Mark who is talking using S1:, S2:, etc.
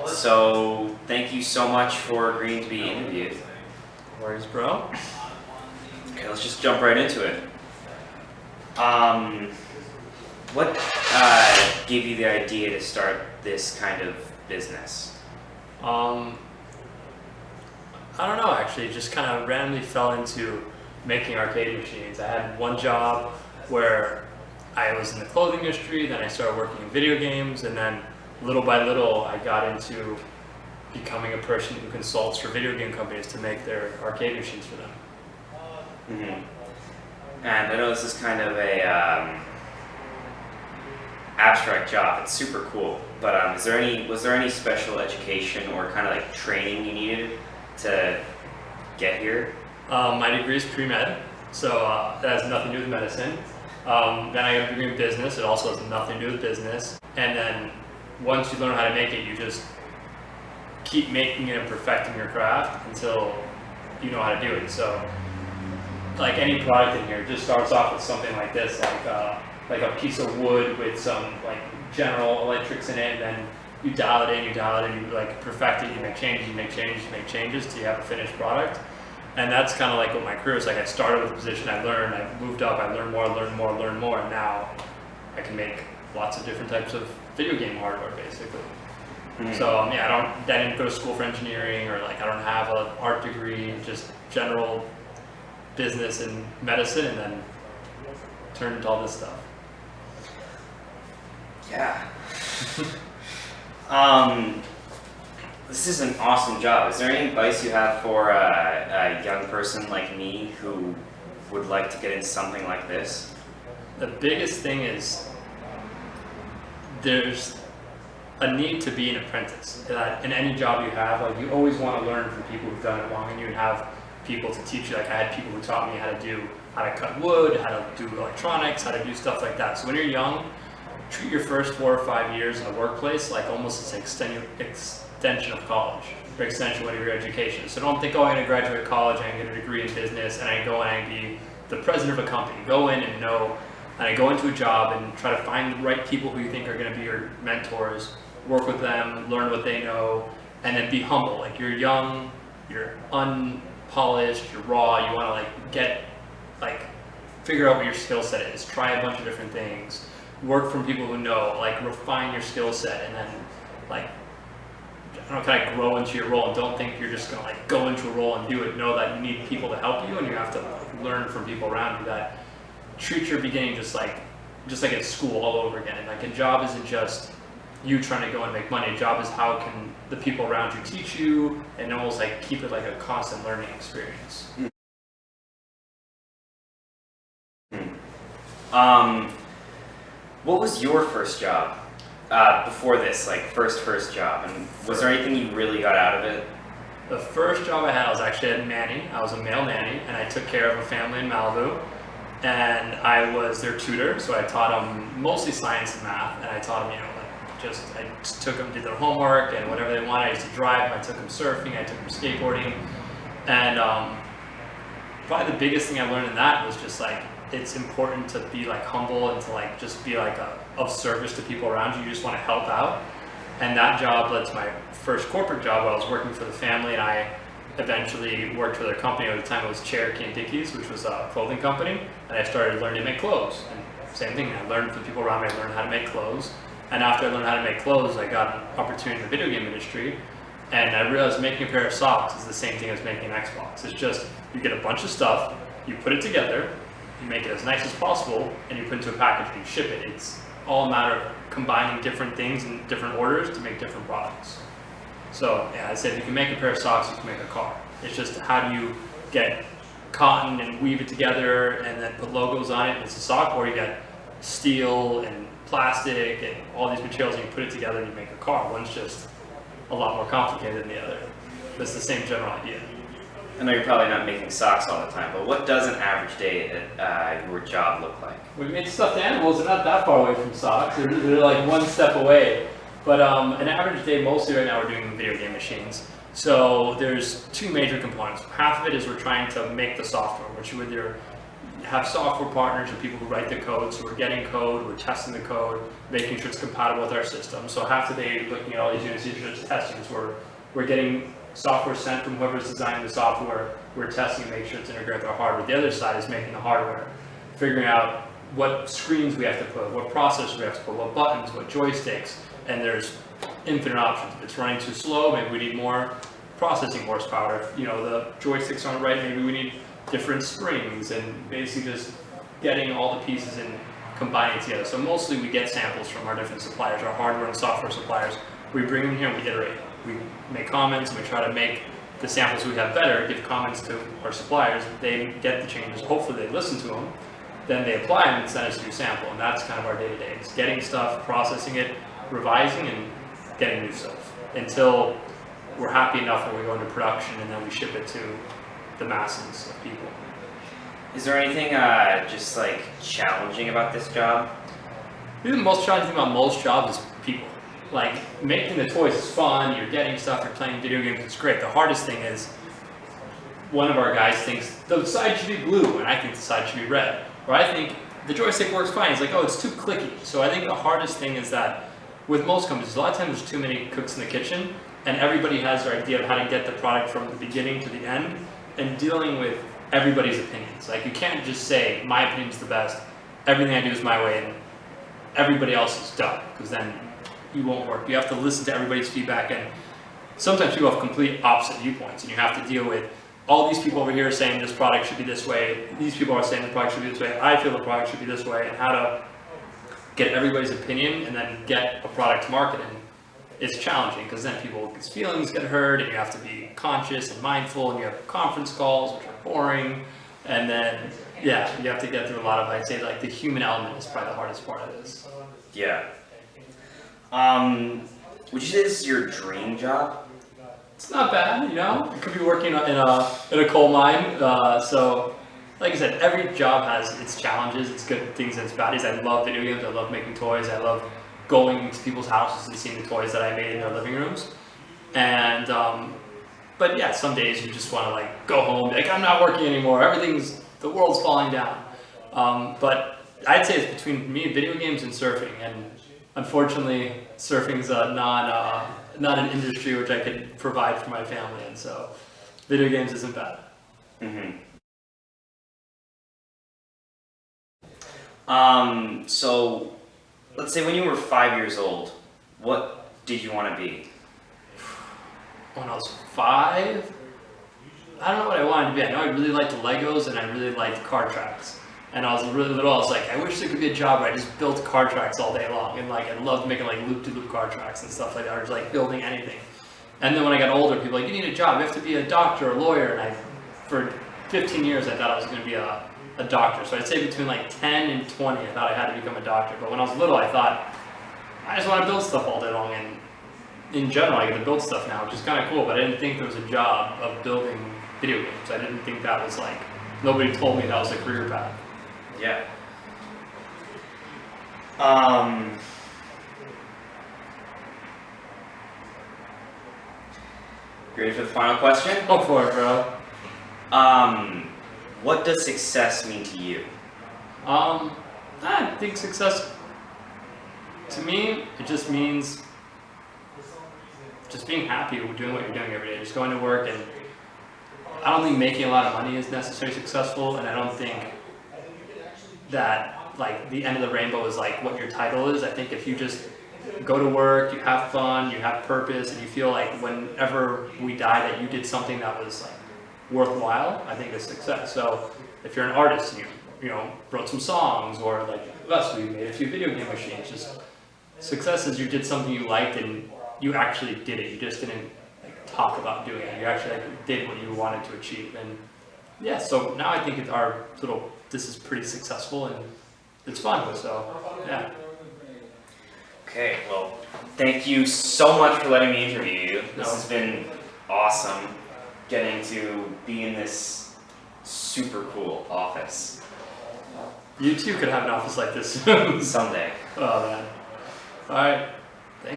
S1: So thank you so much for agreeing to be interviewed.
S2: No worries, bro.
S1: Okay, let's just jump right into it. What gave you the idea to start this kind of business?
S2: I don't know, actually, just kind of randomly fell into making arcade machines. I had one job where I was in the clothing industry, then I started working in video games, and then little by little I got into becoming a person who consults for video game companies to make their arcade machines for them.
S1: Mm-hmm. And I know this is kind of a abstract job. It's super cool. But was there any special education or kind of like training you needed to get here?
S2: My degree is pre-med, so that has nothing to do with medicine. Then I got a degree in business. It also has nothing to do with business. And then once you learn how to make it, you just keep making it and perfecting your craft until you know how to do it. So, like any product in here, just starts off with something like this, like a piece of wood with some like general electrics in it, and then you dial it in, you like perfect it, you make changes, till you have a finished product. And that's kind of like what my career is like. I started with a position, I learned, I moved up, I learned more, and now I can make lots of different types of video game hardware, basically. Mm-hmm. So I didn't go to school for engineering, or like I don't have an art degree, just general business and medicine, and then turned into all this stuff.
S1: Yeah. This is an awesome job. Is there any advice you have for a young person like me who would like to get into something like this?
S2: The biggest thing is there's a need to be an apprentice. In any job you have, like you always want to learn from people who've done it long, and you have people to teach you. Like I had people who taught me how to cut wood, how to do electronics, how to do stuff like that. So when you're young, treat your first 4 or 5 years in the workplace like almost as an extension of college, or extension of your education. So don't think, oh, I'm going to graduate college, I'm going to get a degree in business, and I go and I be the president of a company. Go in and know, and I go into a job and try to find the right people who you think are going to be your mentors, work with them, learn what they know, and then be humble. Like you're young, you're unpolished, you're raw, you want to figure out what your skill set is, try a bunch of different things, work from people who know, like refine your skill set, and then kind of grow into your role. And don't think you're just gonna go into a role and do it. Know that you need people to help you, and you have to learn from people around you. That treat your beginning just like at school all over again. And like a job isn't just you trying to go and make money. A job is how can the people around you teach you, and almost like keep it like a constant learning experience.
S1: What was your first job before this, like first job? And was there anything you really got out of it?
S2: The first job I had, I was actually a nanny. I was a male nanny, and I took care of a family in Malibu. And I was their tutor, so I taught them mostly science and math. And I taught them, I took them, did their homework and whatever they wanted. I used to drive them, I took them surfing, I took them skateboarding. And probably the biggest thing I learned in that was just it's important to be humble and to just be of service to people around you. You just want to help out. And that job led to my first corporate job where I was working for the family, and I eventually worked for their company. At the time it was Cherokee and Dickies, which was a clothing company, and I started learning to make clothes. And same thing, I learned from people around me, I learned how to make clothes. And after I learned how to make clothes, I got an opportunity in the video game industry, and I realized making a pair of socks is the same thing as making an Xbox. It's just, you get a bunch of stuff, you put it together, you make it as nice as possible, and you put it into a package and you ship it. It's all a matter of combining different things in different orders to make different products. So I said, if you can make a pair of socks, you can make a car. It's just how do you get cotton and weave it together and then put logos on it and it's a sock, or you get steel and plastic and all these materials and you put it together and you make a car. One's just a lot more complicated than the other. But it's the same general idea.
S1: I know you're probably not making socks all the time, but what does an average day at your job look like?
S2: We made stuffed animals. They're not that far away from socks. They're one step away. But an average day, mostly right now, we're doing video game machines. So there's two major components. Half of it is we're trying to make the software, which with your have software partners or people who write the code. So we're getting code, we're testing the code, making sure it's compatible with our system. So half the day looking at all these units, these are just testing. So we're getting software sent from whoever's designing the software. We're testing and make sure it's integrated with our hardware. The other side is making the hardware, figuring out what screens we have to put, what processors we have to put, what buttons, what joysticks, and there's infinite options. If it's running too slow, maybe we need more processing horsepower. If, the joysticks aren't right, maybe we need different springs, and basically just getting all the pieces and combining it together. So mostly we get samples from our different suppliers, our hardware and software suppliers. We bring them here and we iterate. We make comments and we try to make the samples we have better, give comments to our suppliers. They get the changes, hopefully they listen to them, then they apply them and send us a new sample. And that's kind of our day-to-day. It's getting stuff, processing it, revising, and getting new stuff until we're happy enough when we go into production and then we ship it to the masses of people.
S1: Is there anything just like challenging about this job?
S2: The most challenging thing about most jobs is people. Like, making the toys is fun, you're getting stuff, you're playing video games, it's great. The hardest thing is, one of our guys thinks the side should be blue and I think the side should be red. Or I think the joystick works fine, he's like, oh, it's too clicky. So I think the hardest thing is that with most companies, a lot of times there's too many cooks in the kitchen and everybody has their idea of how to get the product from the beginning to the end, and dealing with everybody's opinions. Like, you can't just say, my opinion's the best, everything I do is my way, and everybody else is dumb, because then you won't work. You have to listen to everybody's feedback, and sometimes people have complete opposite viewpoints, and you have to deal with all these people over here saying this product should be this way, these people are saying the product should be this way, I feel the product should be this way, and how to get everybody's opinion and then get a product to market. And it's challenging because then people's feelings get hurt and you have to be conscious and mindful, and you have conference calls which are boring, and then you have to get through a lot of, I'd say, like, the human element is probably the hardest part of this.
S1: Yeah. Would you say this is your dream job?
S2: It's not bad, It could be working in a coal mine. So, like I said, every job has its challenges, its good things and its bad things. I love video games. I love making toys. I love going to people's houses and seeing the toys that I made in their living rooms. And but yeah, some days you just want to like go home, like, I'm not working anymore. The world's falling down. But I'd say it's between me, video games, and surfing. And unfortunately, surfing's not an industry which I could provide for my family, and so video games isn't bad.
S1: Mm-hmm. So let's say when you were 5 years old, what did you want to be?
S2: When I was 5, I don't know what I wanted to be. I know I really liked Legos and I really liked car tracks. And I was really little, I was like, I wish there could be a job where I just built car tracks all day long. And like, I loved making like loop-to-loop car tracks and stuff like that, or just like building anything. And then when I got older, people were like, you need a job, you have to be a doctor or a lawyer. And for 15 years, I thought I was going to be a doctor. So I'd say between like 10 and 20, I thought I had to become a doctor. But when I was little, I thought, I just want to build stuff all day long. And in general, I get to build stuff now, which is kind of cool. But I didn't think there was a job of building video games. I didn't think that was like, nobody told me that was a career path.
S1: Yeah. You ready for the final question?
S2: Go for it, bro.
S1: What does success mean to you?
S2: I think success, to me, it just means just being happy with doing what you're doing every day. Just going to work, and I don't think making a lot of money is necessarily successful, and I don't think that like the end of the rainbow is like what your title is. I think if you just go to work, you have fun, you have purpose, and you feel like whenever we die that you did something that was like worthwhile, I think it's success. So if you're an artist and you wrote some songs, or like us, we made a few video game machines, just success is you did something you liked and you actually did it. You just didn't like talk about doing it. You actually like did what you wanted to achieve. And yeah, so now I think this is pretty successful and it's fun, so yeah.
S1: Okay, well, thank you so much for letting me interview you. This has been awesome, getting to be in this super cool office.
S2: You too could have an office like this
S1: Someday.
S2: Oh man. Alright.